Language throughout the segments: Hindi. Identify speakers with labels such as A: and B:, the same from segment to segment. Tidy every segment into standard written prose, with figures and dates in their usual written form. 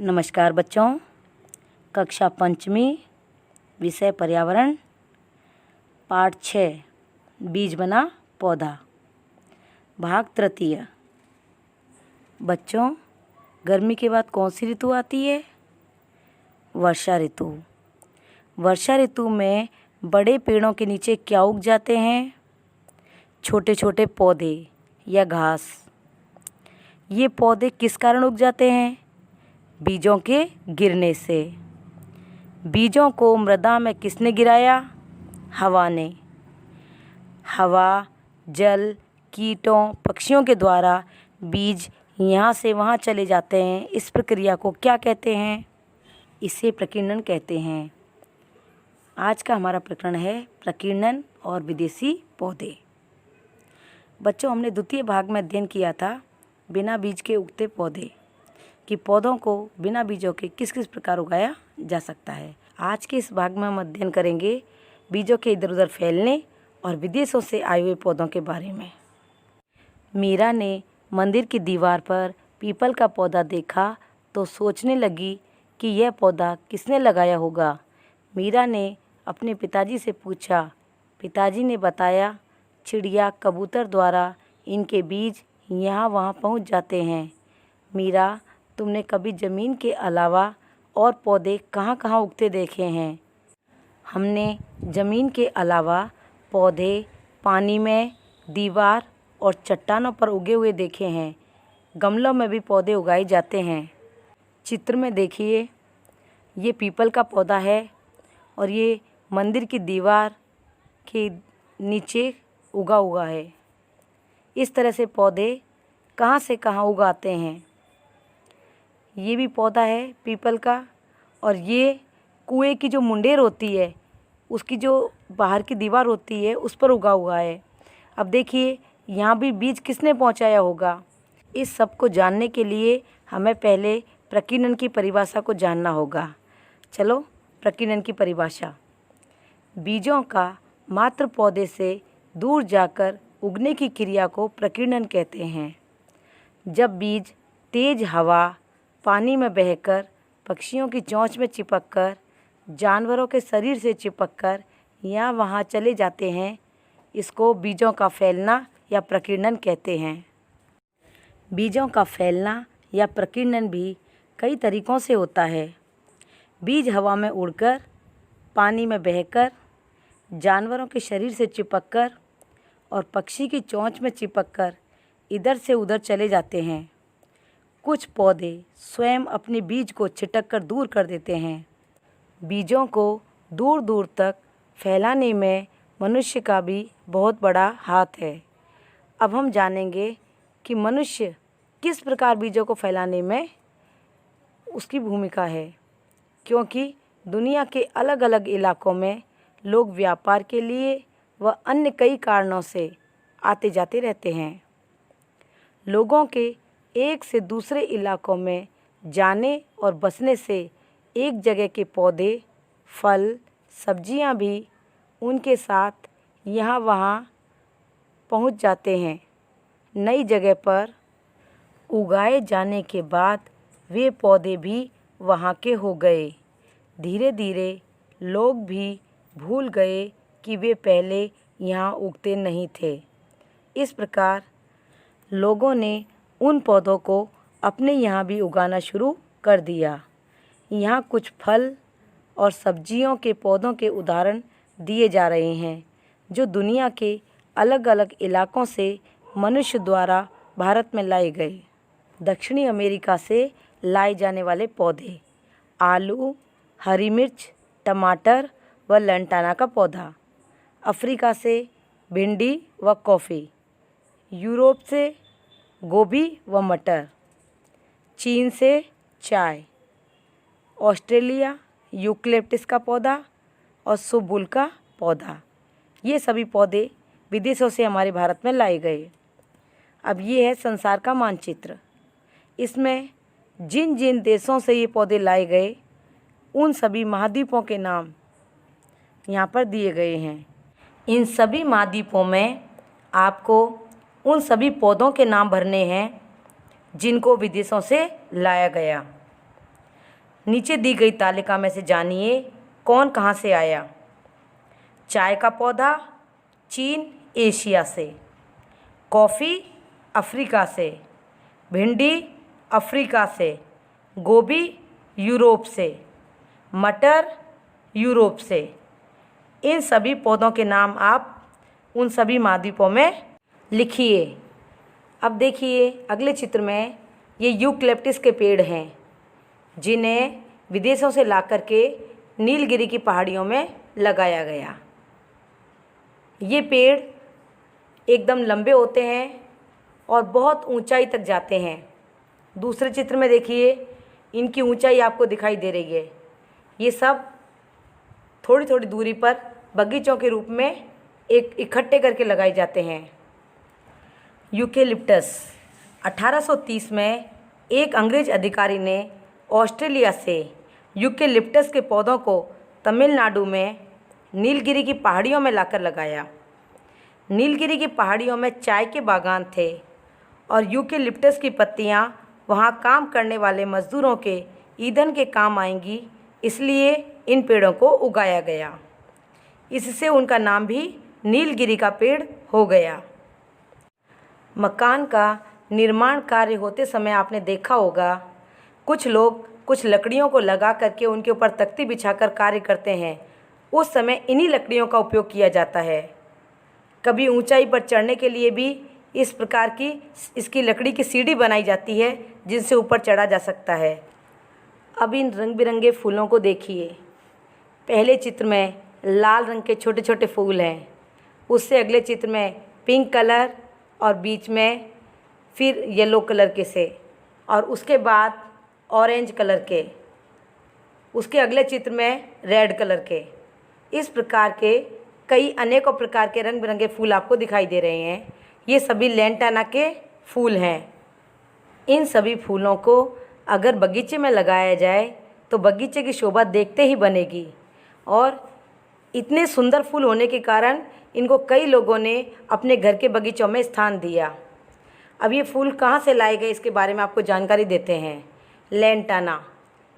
A: नमस्कार बच्चों, कक्षा पंचमी, विषय पर्यावरण, पाठ 6, बीज बना पौधा, भाग तृतीय। बच्चों, गर्मी के बाद कौन सी ऋतु आती है? वर्षा ऋतु। वर्षा ऋतु में बड़े पेड़ों के नीचे क्या उग जाते हैं? छोटे छोटे पौधे या घास। ये पौधे किस कारण उग जाते हैं? बीजों के गिरने से। बीजों को मृदा में किसने गिराया? हवा ने। हवा, जल, कीटों, पक्षियों के द्वारा बीज यहाँ से वहाँ चले जाते हैं। इस प्रक्रिया को क्या कहते हैं? इसे प्रकीर्णन कहते हैं। आज का हमारा प्रकरण है प्रकीर्णन और विदेशी पौधे। बच्चों, हमने द्वितीय भाग में अध्ययन किया था बिना बीज के उगते पौधे, कि पौधों को बिना बीजों के किस किस प्रकार उगाया जा सकता है। आज के इस भाग में हम अध्ययन करेंगे बीजों के इधर उधर फैलने और विदेशों से आए हुए पौधों के बारे में। मीरा ने मंदिर की दीवार पर पीपल का पौधा देखा तो सोचने लगी कि यह पौधा किसने लगाया होगा। मीरा ने अपने पिताजी से पूछा। पिताजी ने बताया, चिड़िया, कबूतर द्वारा इनके बीज यहाँ वहाँ पहुँच जाते हैं। मीरा, तुमने कभी ज़मीन के अलावा और पौधे कहाँ कहाँ उगते देखे हैं? हमने ज़मीन के अलावा पौधे पानी में, दीवार और चट्टानों पर उगे हुए देखे हैं। गमलों में भी पौधे उगाए जाते हैं। चित्र में देखिए, ये पीपल का पौधा है और ये मंदिर की दीवार के नीचे उगा हुआ है। इस तरह से पौधे कहाँ से कहाँ उगाते हैं। ये भी पौधा है पीपल का, और ये कुएं की जो मुंडेर होती है, उसकी जो बाहर की दीवार होती है, उस पर उगा हुआ है। अब देखिए, यहाँ भी बीज किसने पहुँचाया होगा? इस सब को जानने के लिए हमें पहले प्रकीर्णन की परिभाषा को जानना होगा। चलो, प्रकीर्णन की परिभाषा। बीजों का मात्र पौधे से दूर जाकर उगने की क्रिया को प्रकीर्णन कहते हैं। जब बीज तेज हवा, पानी में बहकर, पक्षियों की चोंच में चिपककर, जानवरों के शरीर से चिपककर यहाँ वहाँ चले जाते हैं, इसको बीजों का फैलना या प्रकीर्णन कहते हैं। बीजों का फैलना या प्रकीर्णन भी कई तरीक़ों से होता है। बीज हवा में उड़कर, पानी में बहकर, जानवरों के शरीर से चिपककर और पक्षी की चोंच में चिपककर इधर से उधर चले जाते हैं। कुछ पौधे स्वयं अपने बीज को छिटककर दूर कर देते हैं। बीजों को दूर दूर तक फैलाने में मनुष्य का भी बहुत बड़ा हाथ है। अब हम जानेंगे कि मनुष्य किस प्रकार बीजों को फैलाने में उसकी भूमिका है, क्योंकि दुनिया के अलग अलग इलाकों में लोग व्यापार के लिए व अन्य कई कारणों से आते जाते रहते हैं। लोगों के एक से दूसरे इलाकों में जाने और बसने से एक जगह के पौधे, फल, सब्जियां भी उनके साथ यहाँ वहाँ पहुँच जाते हैं। नई जगह पर उगाए जाने के बाद वे पौधे भी वहाँ के हो गए। धीरे धीरे लोग भी भूल गए कि वे पहले यहाँ उगते नहीं थे। इस प्रकार लोगों ने उन पौधों को अपने यहाँ भी उगाना शुरू कर दिया। यहाँ कुछ फल और सब्जियों के पौधों के उदाहरण दिए जा रहे हैं, जो दुनिया के अलग अलग इलाकों से मनुष्य द्वारा भारत में लाए गए। दक्षिणी अमेरिका से लाए जाने वाले पौधे: आलू, हरी मिर्च, टमाटर व लंटाना का पौधा। अफ्रीका से भिंडी व कॉफ़ी। यूरोप से गोभी व मटर। चीन से चाय। ऑस्ट्रेलिया यूकलिप्टस का पौधा और सुबुल का पौधा। ये सभी पौधे विदेशों से हमारे भारत में लाए गए। अब ये है संसार का मानचित्र। इसमें जिन जिन देशों से ये पौधे लाए गए, उन सभी महाद्वीपों के नाम यहाँ पर दिए गए हैं। इन सभी महाद्वीपों में आपको उन सभी पौधों के नाम भरने हैं जिनको विदेशों से लाया गया। नीचे दी गई तालिका में से जानिए कौन कहाँ से आया। चाय का पौधा चीन एशिया से, कॉफ़ी अफ्रीका से, भिंडी अफ्रीका से, गोभी यूरोप से, मटर यूरोप से। इन सभी पौधों के नाम आप उन सभी महाद्वीपों में लिखिए। अब देखिए अगले चित्र में ये यूकलिप्टस के पेड़ हैं जिन्हें विदेशों से ला कर के नीलगिरी की पहाड़ियों में लगाया गया। ये पेड़ एकदम लंबे होते हैं और बहुत ऊंचाई तक जाते हैं। दूसरे चित्र में देखिए इनकी ऊंचाई आपको दिखाई दे रही है। ये सब थोड़ी थोड़ी दूरी पर बगीचों के रूप में एक इकट्ठे करके लगाए जाते हैं। यूकेलिप्टस 1830 में एक अंग्रेज अधिकारी ने ऑस्ट्रेलिया से यूकेलिप्टस के पौधों को तमिलनाडु में नीलगिरी की पहाड़ियों में लाकर लगाया। नीलगिरी की पहाड़ियों में चाय के बागान थे और यूकेलिप्टस की पत्तियां वहां काम करने वाले मजदूरों के ईंधन के काम आएंगी, इसलिए इन पेड़ों को उगाया गया। इससे उनका नाम भी नीलगिरी का पेड़ हो गया। मकान का निर्माण कार्य होते समय आपने देखा होगा कुछ लोग कुछ लकड़ियों को लगा करके उनके ऊपर तख्ती बिछाकर कार्य करते हैं। उस समय इन्हीं लकड़ियों का उपयोग किया जाता है। कभी ऊंचाई पर चढ़ने के लिए भी इस प्रकार की इसकी लकड़ी की सीढ़ी बनाई जाती है जिनसे ऊपर चढ़ा जा सकता है। अब इन रंग बिरंगे फूलों को देखिए। पहले चित्र में लाल रंग के छोटे छोटे फूल हैं, उससे अगले चित्र में पिंक कलर और बीच में फिर येलो कलर के से, और उसके बाद ऑरेंज कलर के, उसके अगले चित्र में रेड कलर के। इस प्रकार के कई अनेकों प्रकार के रंग बिरंगे फूल आपको दिखाई दे रहे हैं। ये सभी लैंटाना के फूल हैं। इन सभी फूलों को अगर बगीचे में लगाया जाए तो बगीचे की शोभा देखते ही बनेगी, और इतने सुंदर फूल होने के कारण इनको कई लोगों ने अपने घर के बगीचों में स्थान दिया। अब ये फूल कहाँ से लाए गए इसके बारे में आपको जानकारी देते हैं। लैंटाना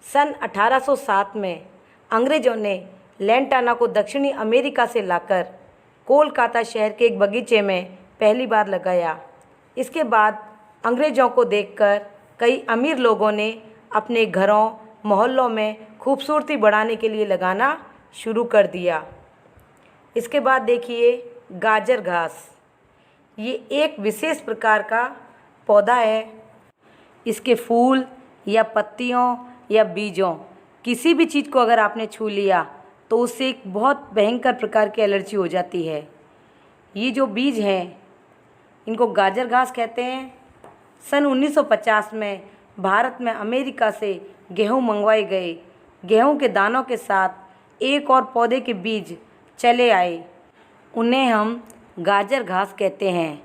A: सन 1807 में अंग्रेज़ों ने लैंटाना को दक्षिणी अमेरिका से लाकर कोलकाता शहर के एक बगीचे में पहली बार लगाया। इसके बाद अंग्रेज़ों को देखकर कई अमीर लोगों ने अपने घरों मोहल्लों में खूबसूरती बढ़ाने के लिए लगाना शुरू कर दिया। इसके बाद देखिए गाजर घास, ये एक विशेष प्रकार का पौधा है। इसके फूल या पत्तियों या बीजों किसी भी चीज़ को अगर आपने छू लिया तो उससे एक बहुत भयंकर प्रकार की एलर्जी हो जाती है। ये जो बीज हैं इनको गाजर घास कहते हैं। सन 1950 में भारत में अमेरिका से गेहूँ मंगवाए गए। गेहूँ के दानों के साथ एक और पौधे के बीज चले आए, उन्हें हम गाजर घास कहते हैं।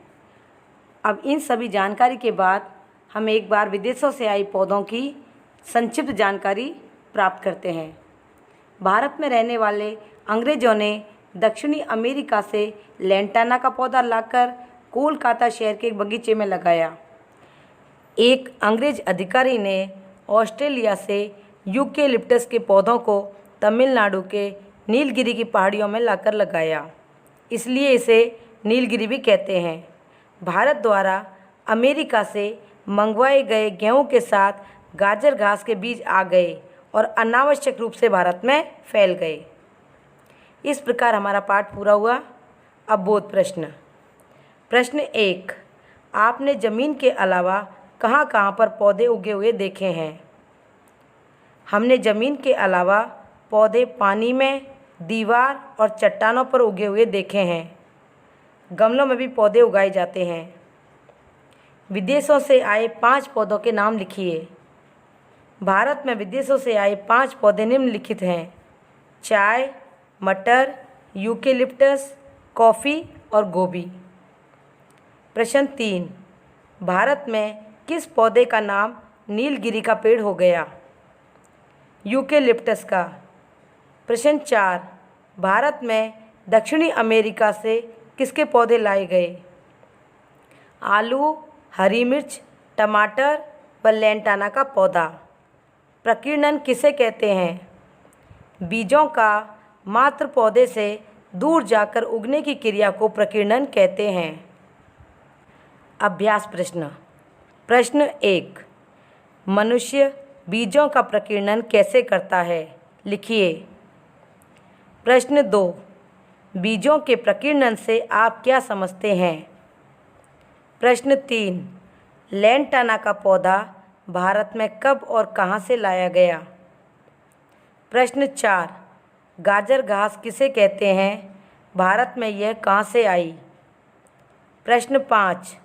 A: अब इन सभी जानकारी के बाद हम एक बार विदेशों से आई पौधों की संक्षिप्त जानकारी प्राप्त करते हैं। भारत में रहने वाले अंग्रेज़ों ने दक्षिणी अमेरिका से लैंटाना का पौधा लाकर कोलकाता शहर के एक बगीचे में लगाया। एक अंग्रेज अधिकारी ने ऑस्ट्रेलिया से यूकेलिप्टस के पौधों को तमिलनाडु के नीलगिरी की पहाड़ियों में लाकर लगाया, इसलिए इसे नीलगिरी भी कहते हैं। भारत द्वारा अमेरिका से मंगवाए गए गेहूं के साथ गाजर घास के बीज आ गए और अनावश्यक रूप से भारत में फैल गए। इस प्रकार हमारा पाठ पूरा हुआ। अब बोध प्रश्न। प्रश्न 1, आपने ज़मीन के अलावा कहाँ कहाँ पर पौधे उगे हुए देखे हैं? हमने ज़मीन के अलावा पौधे पानी में, दीवार और चट्टानों पर उगे हुए देखे हैं। गमलों में भी पौधे उगाए जाते हैं। विदेशों से आए 5 पौधों के नाम लिखिए। भारत में विदेशों से आए 5 पौधे निम्नलिखित हैं: चाय, मटर, यूकेलिप्टस, कॉफ़ी और गोभी। प्रश्न 3, भारत में किस पौधे का नाम नीलगिरी का पेड़ हो गया? यूकेलिप्टस का। प्रश्न 4, भारत में दक्षिणी अमेरिका से किसके पौधे लाए गए? आलू, हरी मिर्च, टमाटर व लैंटाना का पौधा। प्रकीर्णन किसे कहते हैं? बीजों का मात्र पौधे से दूर जाकर उगने की क्रिया को प्रकीर्णन कहते हैं। अभ्यास प्रश्न। प्रश्न 1, मनुष्य बीजों का प्रकीर्णन कैसे करता है? लिखिए। प्रश्न 2, बीजों के प्रकीर्णन से आप क्या समझते हैं? प्रश्न 3, लैंटाना का पौधा भारत में कब और कहाँ से लाया गया? प्रश्न 4, गाजर घास किसे कहते हैं? भारत में यह कहाँ से आई? प्रश्न 5,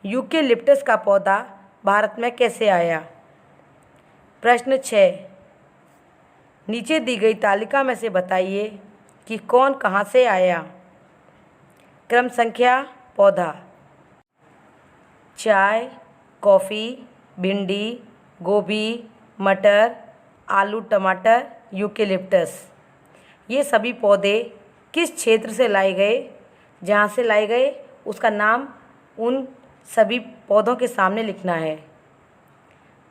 A: यूकेलिप्टस का पौधा भारत में कैसे आया? प्रश्न 6, नीचे दी गई तालिका में से बताइए कि कौन कहाँ से आया? क्रम संख्या पौधा। चाय, कॉफ़ी, भिंडी, गोभी, मटर, आलू, टमाटर, यूकेलिप्टस, ये सभी पौधे किस क्षेत्र से लाए गए? जहाँ से लाए गए उसका नाम उन सभी पौधों के सामने लिखना है।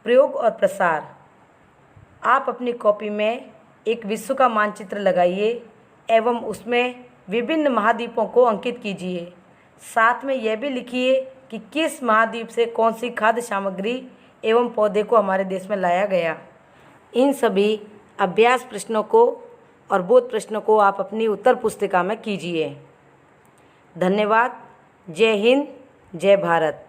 A: प्रयोग और प्रसार। आप अपनी कॉपी में एक विश्व का मानचित्र लगाइए एवं उसमें विभिन्न महाद्वीपों को अंकित कीजिए। साथ में यह भी लिखिए कि किस महाद्वीप से कौन सी खाद्य सामग्री एवं पौधे को हमारे देश में लाया गया। इन सभी अभ्यास प्रश्नों को और बोध प्रश्नों को आप अपनी उत्तर पुस्तिका में कीजिए। धन्यवाद। जय हिंद, जय भारत।